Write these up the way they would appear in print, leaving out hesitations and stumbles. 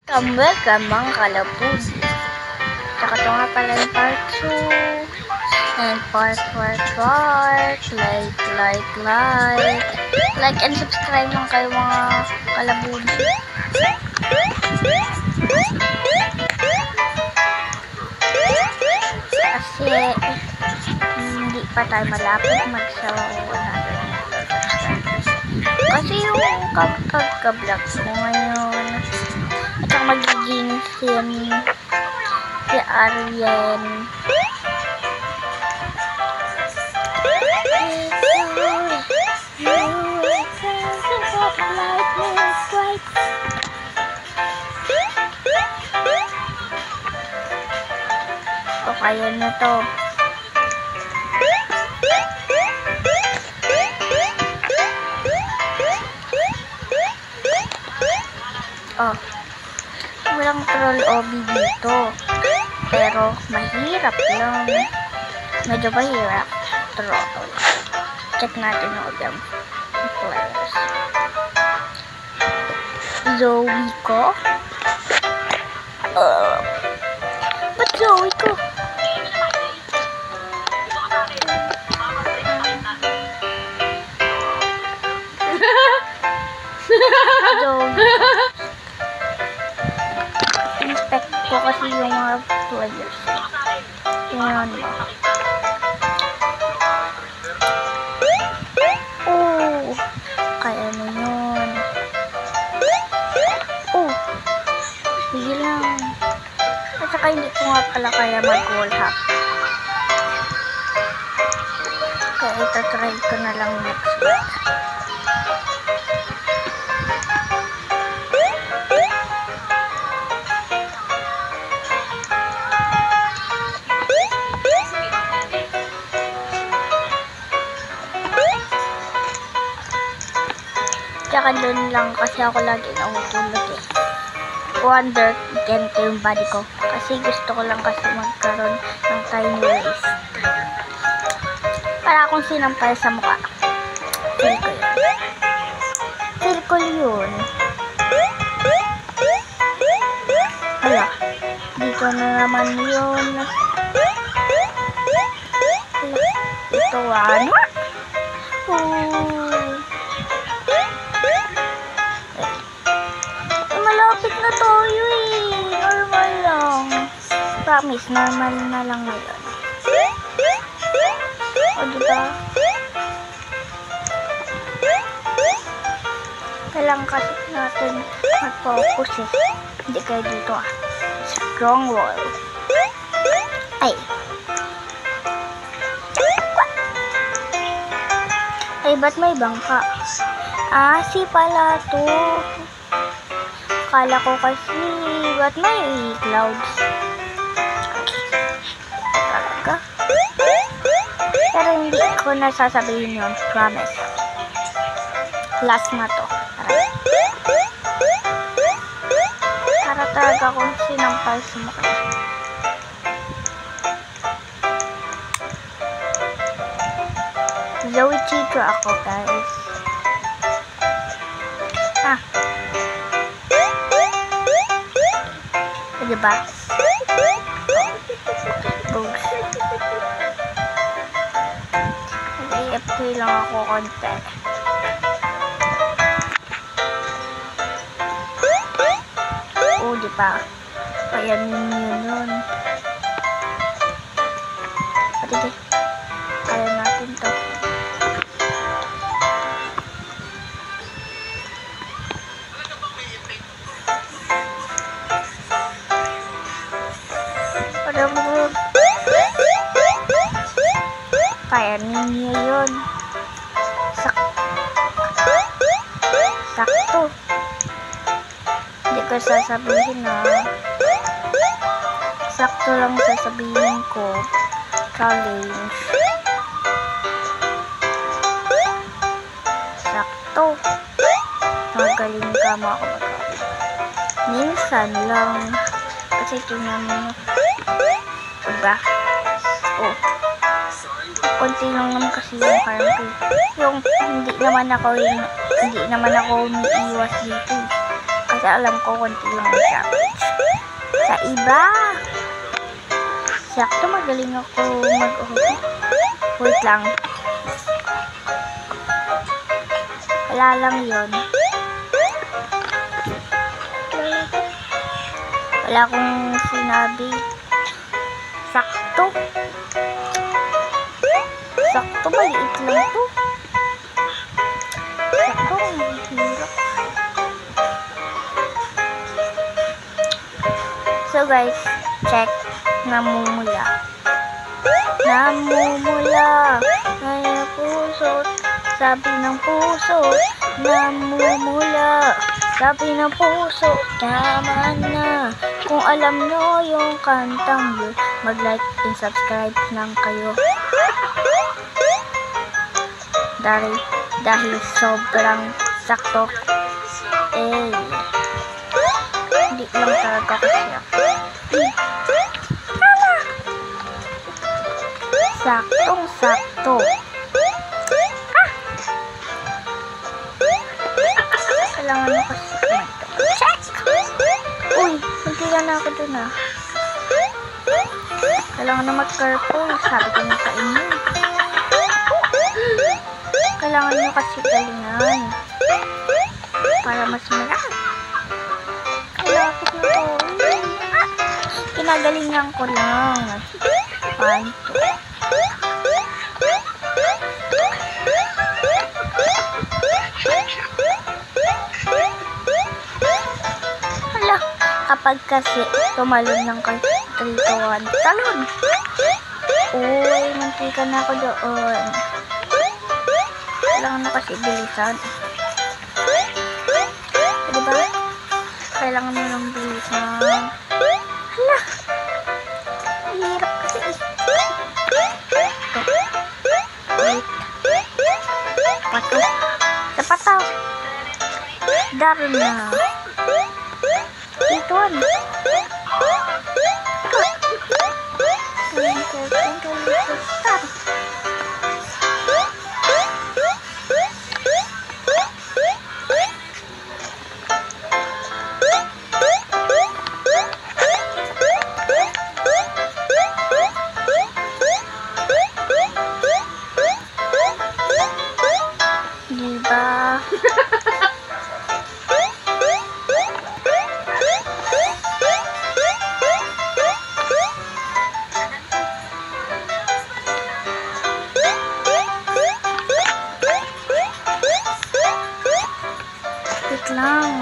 Welcome mga kalapusi. Tsaka ito nga pala yung part 2. And part. Like and subscribe lang kayo mga kalabusi. Kasi hindi pa tayo malapit mag-100 subscribers. Kasi yung pagka-vlog ko ngayon at ang magiging si Arjen. O kaya na to. Oh, walang troll OB dito. Pero mahirap lang. Medyo mahirap. Troll. Check natin yung OB players. Zoe ko. Ba't Zoe ko? Zoe. Inspect ko kasi yung mga players. Tingnan mo. Oh, kaya na yun. Oh, sige lang. At saka hindi ko nga pala kaya mag-wall hack. Kaya itatry ko na lang next week. Tsaka doon lang kasi ako lagi natutulog eh. Wonder ganito yung body ko. Kasi gusto ko lang kasi magkaroon ng tiny waist. Para akong sinampal sa mukha. Feel ko yun. Hala. Dito na naman yun. Ito ano? Malapit na tayo eh. Normal lang. Promise, normal na lang ngayon. O diba? Kailangan kasi natin mag-focus eh. Hindi kayo dito ah. Strong wall. Ay. Ay, ba't may bangka? Ah, si pala to. Akala ko kasi, ba't may clouds? Talaga? Pero hindi ko nasasabihin yun. Promise. Last na to. Para talaga kung sinampal sa mukha. Zoe Chico ako, guys. Ah. Diba? Boogs. Mag-AFK lang ako konti. Oh, diba? Kaya yun. Pati kaya natin to. Kaya ninyo yun. Sakto. Hindi ko sasabihin na. Sakto lang sasabihin ko. Challenge. Sakto. Magaling ka mga kapatid. Minsan lang. Kasi tingnan mo. Diba? Oh. Konti lang naman kasi yung farm ko. Yung hindi naman ako umiiwas dito. Kasi alam ko konti lang ang chocolates. Sa iba, sakto magaling ako mag-uwi. Wait lang. Wala lang yun. Wala akong sinabi. Sakto. Sakto, maliit lang to. Sakto, hirap. So guys, check. Namumula. Namumula. Ay, puso. Sabi ng puso. Namumula. Sabi ng puso. Tama na. Kung alam nyo yung kantang yun, mag-like and subscribe lang kayo. Dahil sobrang sakto. Hindi lang talaga kasi ako. Saktong sakto. Kailangan na kasi check! Uy, magkila na ako dun ah. Kailangan na mag-careful. Sabi ko na sa inyo. Kailangan nyo kasi galingan. Para mas marami. Kalapit na to. Kinagalingan ko lang. Panto. Kapag kasi tumalon ng 3 to 1, talon. Uy, mantika na ako doon. Kailangan na kasi bilisan. Diba? Kailangan na lang bilisan. Hala! Hirap kasi. Wait. Pato. Sa pataw. Daron na. Ito ano? Diba? Wait lang.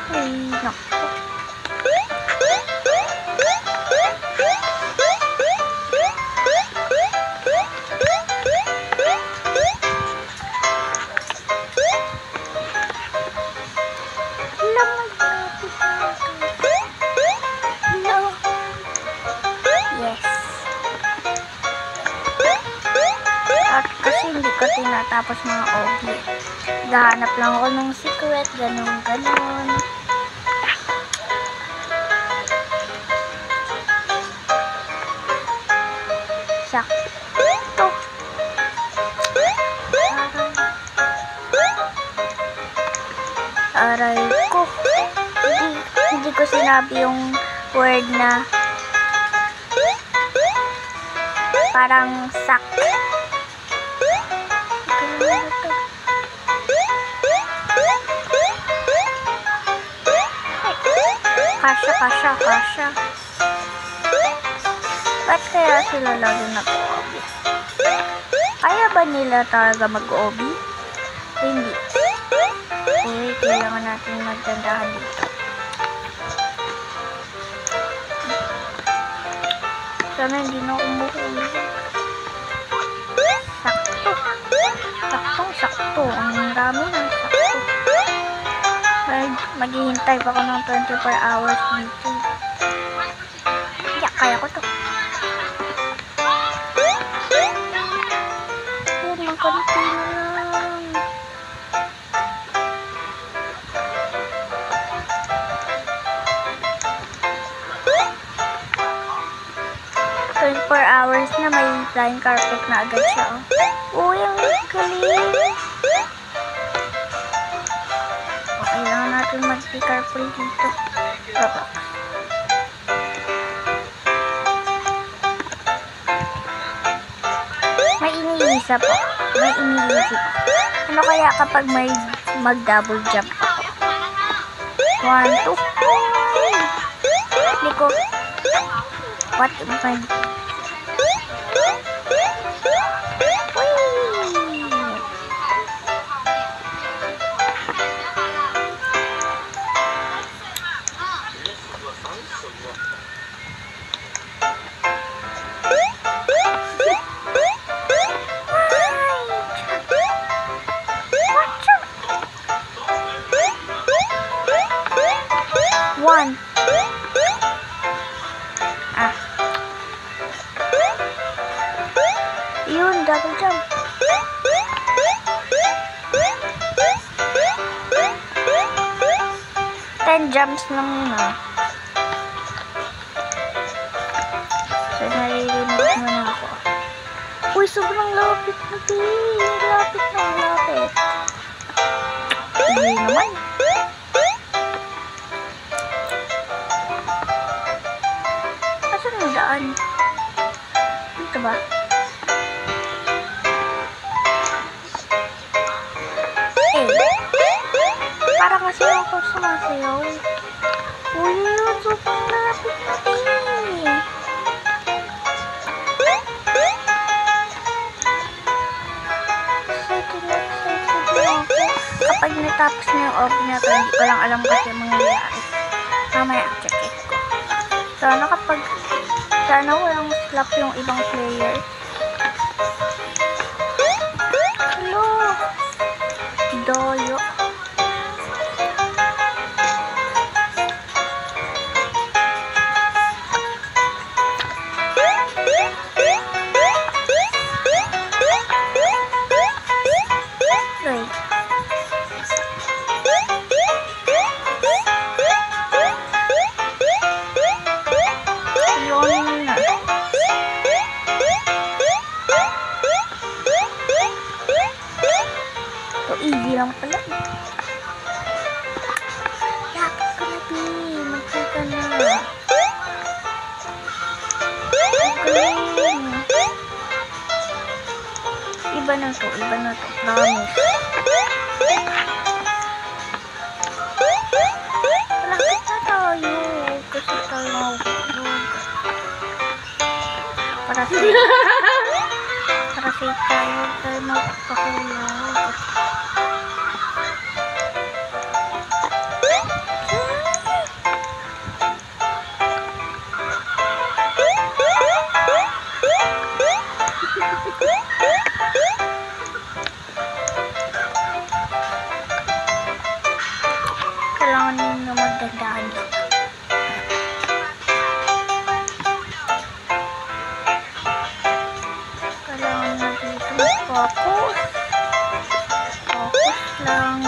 Ay, naku. Kasi hindi ko tinatapos mga obi. Gahanap lang ako ng secret, ganun. Sakto. Aray ko. Hindi ko sinabi yung word na parang sak. Kasya. Ba't kaya sila lagi nag-obi? Kaya ba nila talaga mag-obi? Hindi. Kailangan natin magdandahan dito. Sana hindi na umuhuli. Sakto. Ang dami ng sakto. Maghihintay pa ako ng 24 hours dito. Kaya ko to. Yun, magkanti na lang. Hours na may flying carpet na agad siya. Oh. Uy, ang galing. O, kailangan natin mag-be careful dito. Roblox. May iniisa po. May iniisip. Ano kaya kapag may mag-double jump ako? 1, 2. Hindi ko. What am I? One. Yun, double jump. Ten jumps lang yun, ah. So, naririnig mo na ako. Uy, sobrang lapit na, lapit na, lapit. Hindi naman. Asan ang daan? Dito ba? Parang kasi ako sumasayaw. Uy, yun, sobrang lapit natin. Excited na ako. Kapag natapos na yung off na ito, hindi ko lang alam kasi mangyayari. Mamaya, check it ko. Sana walang slap yung ibang players. Hello. Doyo. Easy lang pala. Lapit ka na, Pi. Magkita na. Okay. Iba na to. Promise. Malapit na tayo. Kasi tayo mahulog. Para safe tayo magpahulog. Kailangan nyo na magdandaan dito. Kailangan nyo dito mag-focus. Focus lang.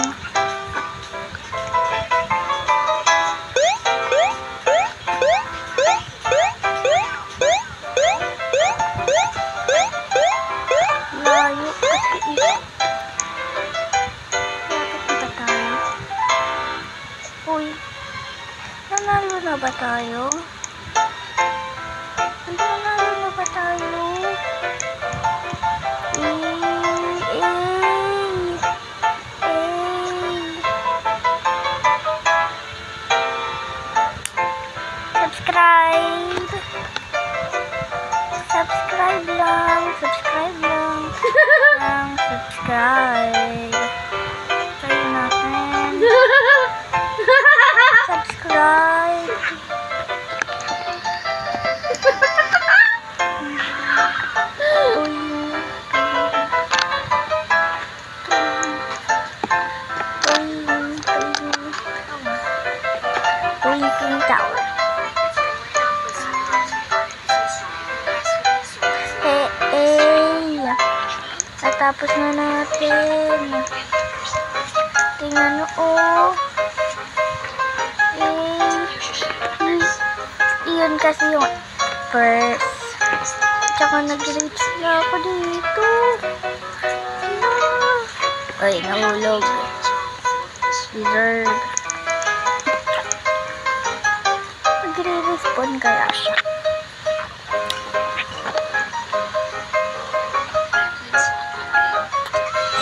Layo kasi nanalo na ba tayo? Nanalo na ba tayo? Subscribe lang. Subscribe. Tayo natin. Subscribe. Tower. Natapos na natin. Tingnan mo, Iyon kasi yung first. Tsaka nag-reach na ako dito. Ay, nahulog. Deserve. Magre-respawn kaya siya.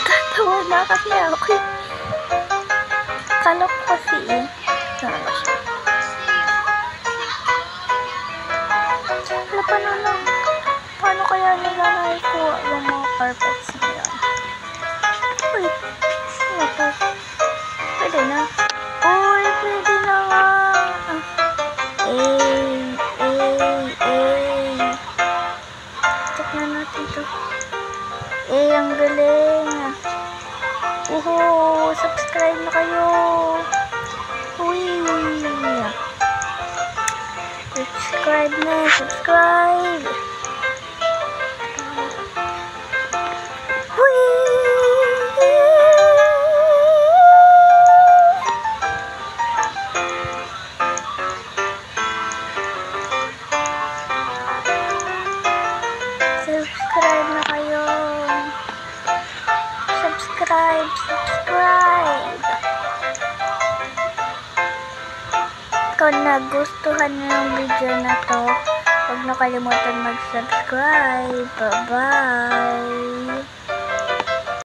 Tatawa na kasi ako. Kala ko kasi Saan ba siya? Wala pa na. Paano kaya nila naikuha yung mga carpets na yan? Uy! Ano to? Pwede na. Uy! Pwede na nga! Check na natin to. Ang galing! Subscribe na kayo! Uy! Subscribe na! Subscribe! Uy! Subscribe na kayo! Subscribe! Kung nagustuhan niyo yung video na to, huwag na kalimutan mag-subscribe. Bye-bye!